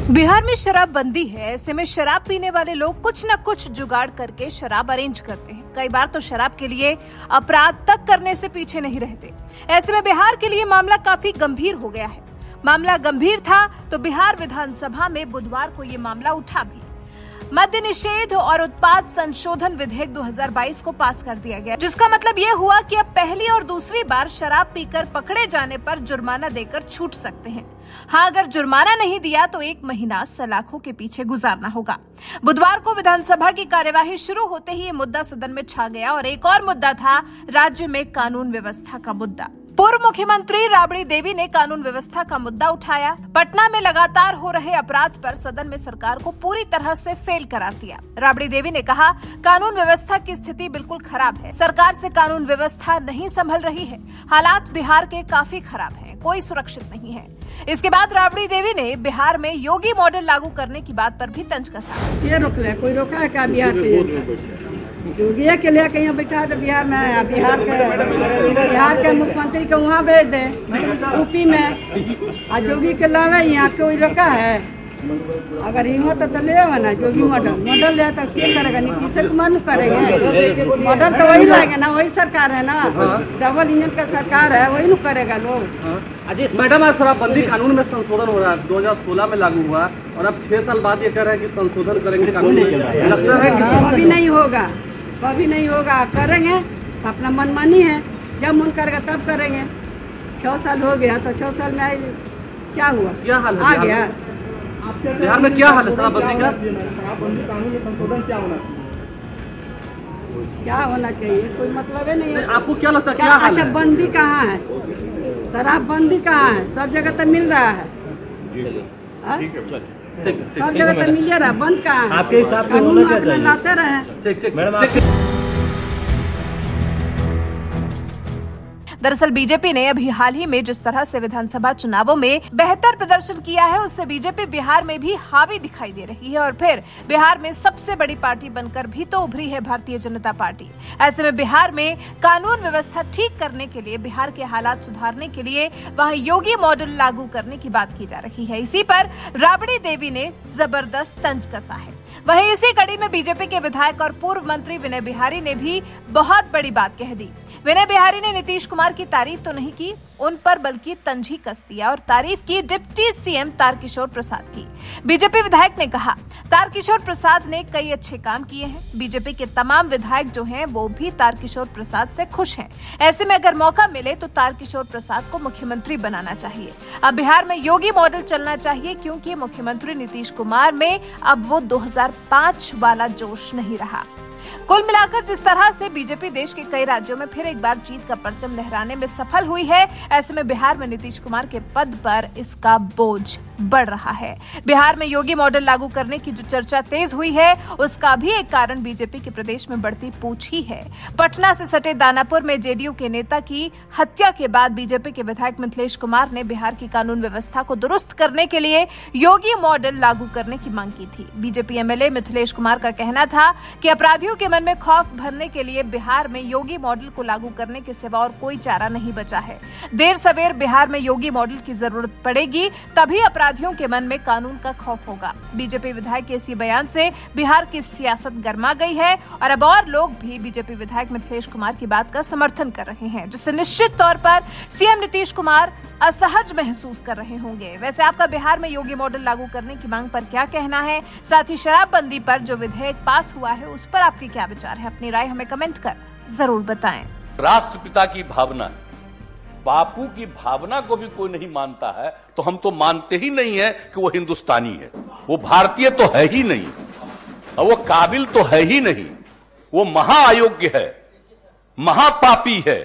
बिहार में शराब बंदी है। ऐसे में शराब पीने वाले लोग कुछ न कुछ जुगाड़ करके शराब अरेंज करते हैं। कई बार तो शराब के लिए अपराध तक करने से पीछे नहीं रहते। ऐसे में बिहार के लिए मामला काफी गंभीर हो गया है। मामला गंभीर था तो बिहार विधानसभा में बुधवार को ये मामला उठा भी। मद्य निषेध और उत्पाद संशोधन विधेयक 2022 को पास कर दिया गया, जिसका मतलब ये हुआ कि अब पहली और दूसरी बार शराब पीकर पकड़े जाने पर जुर्माना देकर छूट सकते हैं। हाँ, अगर जुर्माना नहीं दिया तो 1 महीना सलाखों के पीछे गुजारना होगा। बुधवार को विधानसभा की कार्यवाही शुरू होते ही ये मुद्दा सदन में छा गया और एक और मुद्दा था राज्य में कानून व्यवस्था का मुद्दा। पूर्व मुख्यमंत्री राबड़ी देवी ने कानून व्यवस्था का मुद्दा उठाया। पटना में लगातार हो रहे अपराध पर सदन में सरकार को पूरी तरह से फेल करार दिया। राबड़ी देवी ने कहा, कानून व्यवस्था की स्थिति बिल्कुल खराब है। सरकार से कानून व्यवस्था नहीं संभल रही है। हालात बिहार के काफी खराब हैं, कोई सुरक्षित नहीं है। इसके बाद राबड़ी देवी ने बिहार में योगी मॉडल लागू करने की बात पर भी तंज कसा। ये रोक ले, कोई रोका है क्या बिहार के? योगी के लिए कहीं बैठा है तो बिहार में आया। बिहार के मुख्यमंत्री को वहाँ भेज दे यूपी में, और योगी के लावे यहाँ कोई रोका है? अगर हिम्मत तो ले ना योगी मॉडल ले तो क्या करेगा? नीतीश कुमार करेंगे मॉडल तो वही लाएंगे ना, वही सरकार है ना, डबल इंजन का सरकार है, वही न करेगा लोग। मैडम, आज शराबबंदी कानून में संशोधन हो रहा है, 2016 में लागू हुआ और अब 6 साल बाद ये कह रहे हैं कि संशोधन करेंगे कानून में। लगता है कि कभी नहीं होगा, कभी नहीं होगा। करेंगे अपना मनमानी है, जब मन करेगा तब करेंगे। 6 साल हो गया तो 6 साल में क्या हुआ? क्या हाल है आ गया बिहार में? क्या हाल है शराबबंदी का? शराबबंदी कानून में संशोधन क्या होना चाहिए? क्या होना चाहिए? कोई मतलब ही नहीं है। आपको क्या लगता है क्या हाल अच्छा, है? बंदी कहाँ है? शराबबंदी कहाँ है? सब जगह तो मिल रहा है, सब जगह तो मिल रहा है। बंद कहाँ है? आपके हिसाब से कानून होना क्या अपना चाहिए? लाते रहे। ठीक मैडम, दरअसल बीजेपी ने अभी हाल ही में जिस तरह से विधानसभा चुनावों में बेहतर प्रदर्शन किया है, उससे बीजेपी बिहार में भी हावी दिखाई दे रही है और फिर बिहार में सबसे बड़ी पार्टी बनकर भी तो उभरी है भारतीय जनता पार्टी। ऐसे में बिहार में कानून व्यवस्था ठीक करने के लिए, बिहार के हालात सुधारने के लिए वहां योगी मॉडल लागू करने की बात की जा रही है। इसी पर राबड़ी देवी ने जबरदस्त तंज कसा है। वहीं इसी कड़ी में बीजेपी के विधायक और पूर्व मंत्री विनय बिहारी ने भी बहुत बड़ी बात कह दी। विनय बिहारी ने नीतीश कुमार की तारीफ तो नहीं की उन पर, बल्कि तंज ही कस दिया और तारीफ की डिप्टी सीएम तारकिशोर प्रसाद की। बीजेपी विधायक ने कहा, तारकिशोर प्रसाद ने कई अच्छे काम किए हैं। बीजेपी के तमाम विधायक जो हैं वो भी तारकिशोर प्रसाद से खुश हैं। ऐसे में अगर मौका मिले तो तारकिशोर प्रसाद को मुख्यमंत्री बनाना चाहिए। अब बिहार में योगी मॉडल चलना चाहिए, क्योंकि मुख्यमंत्री नीतीश कुमार में अब वो 2005 वाला जोश नहीं रहा। कुल मिलाकर जिस तरह से बीजेपी देश के कई राज्यों में फिर एक बार जीत का परचम लहराने में सफल हुई है, ऐसे में बिहार में नीतीश कुमार के पद पर इसका बोझ बढ़ रहा है। बिहार में योगी मॉडल लागू करने की जो चर्चा तेज हुई है, उसका भी एक कारण बीजेपी के प्रदेश में बढ़ती पूछ ही है। पटना से सटे दानापुर में जेडीयू के नेता की हत्या के बाद बीजेपी के विधायक मिथिलेश कुमार ने बिहार की कानून व्यवस्था को दुरुस्त करने के लिए योगी मॉडल लागू करने की मांग की थी। बीजेपी एमएलए मिथिलेश कुमार का कहना था कि अपराधियों के मन में खौफ भरने के लिए बिहार में योगी मॉडल को लागू करने के सिवा और कोई चारा नहीं बचा है। देर सवेर बिहार में योगी मॉडल की जरूरत पड़ेगी, तभी अपराधियों के मन में कानून का खौफ होगा। बीजेपी विधायक के इसी बयान से बिहार की सियासत गर्मा गई है और अब और लोग भी बीजेपी विधायक मिथिलेश कुमार की बात का समर्थन कर रहे हैं, जिससे निश्चित तौर पर सीएम नीतीश कुमार असहज महसूस कर रहे होंगे। वैसे आपका बिहार में योगी मॉडल लागू करने की मांग पर क्या कहना है? साथ ही शराबबंदी पर जो विधेयक पास हुआ है उस पर आपके क्या विचार है? अपनी राय हमें कमेंट कर जरूर बताएं। राष्ट्रपिता की भावना, बापू की भावना को भी कोई नहीं मानता है तो हम तो मानते ही नहीं है कि वो हिंदुस्तानी है, वो भारतीय तो है ही नहीं और वो काबिल तो है ही नहीं, वो महाअयोग्य है, महापापी है।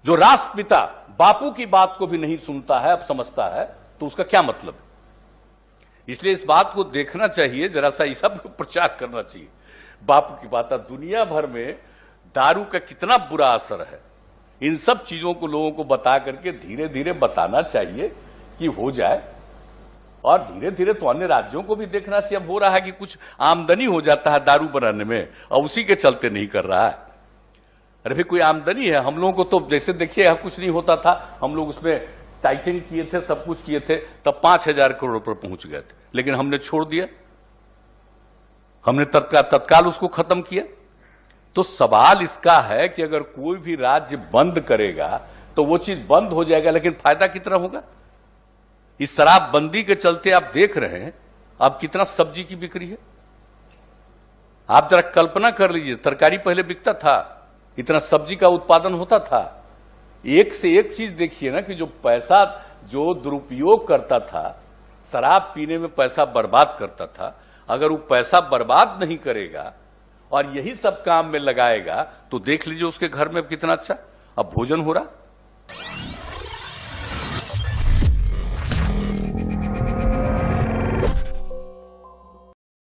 जो राष्ट्रपिता बापू की बात को भी नहीं सुनता है, अब समझता है, तो उसका क्या मतलब? इसलिए इस बात को देखना चाहिए, जरा सा इस सब प्रचार करना चाहिए। बापू की बात, दुनिया भर में दारू का कितना बुरा असर है, इन सब चीजों को लोगों को बता करके धीरे धीरे बताना चाहिए कि हो जाए। और धीरे धीरे तो अन्य राज्यों को भी देखना चाहिए। अब हो रहा है कि कुछ आमदनी हो जाता है दारू बनाने में और उसी के चलते नहीं कर रहा है। अरे भाई कोई आमदनी है, हम लोगों को तो जैसे देखिए कुछ नहीं होता था, हम लोग उसमें टाइटिंग किए थे, सब कुछ किए थे, तब 5,000 करोड़ पर पहुंच गए थे, लेकिन हमने छोड़ दिया, हमने तत्काल उसको खत्म किया। तो सवाल इसका है कि अगर कोई भी राज्य बंद करेगा तो वो चीज बंद हो जाएगा, लेकिन फायदा कितना होगा? इस शराबबंदी के चलते आप देख रहे हैं अब कितना सब्जी की बिक्री है। आप जरा कल्पना कर लीजिए, तरकारी पहले बिकता था, इतना सब्जी का उत्पादन होता था। एक से एक चीज देखिए ना कि जो पैसा जो दुरुपयोग करता था, शराब पीने में पैसा बर्बाद करता था, अगर वो पैसा बर्बाद नहीं करेगा और यही सब काम में लगाएगा तो देख लीजिए उसके घर में कितना अच्छा अब भोजन हो रहा।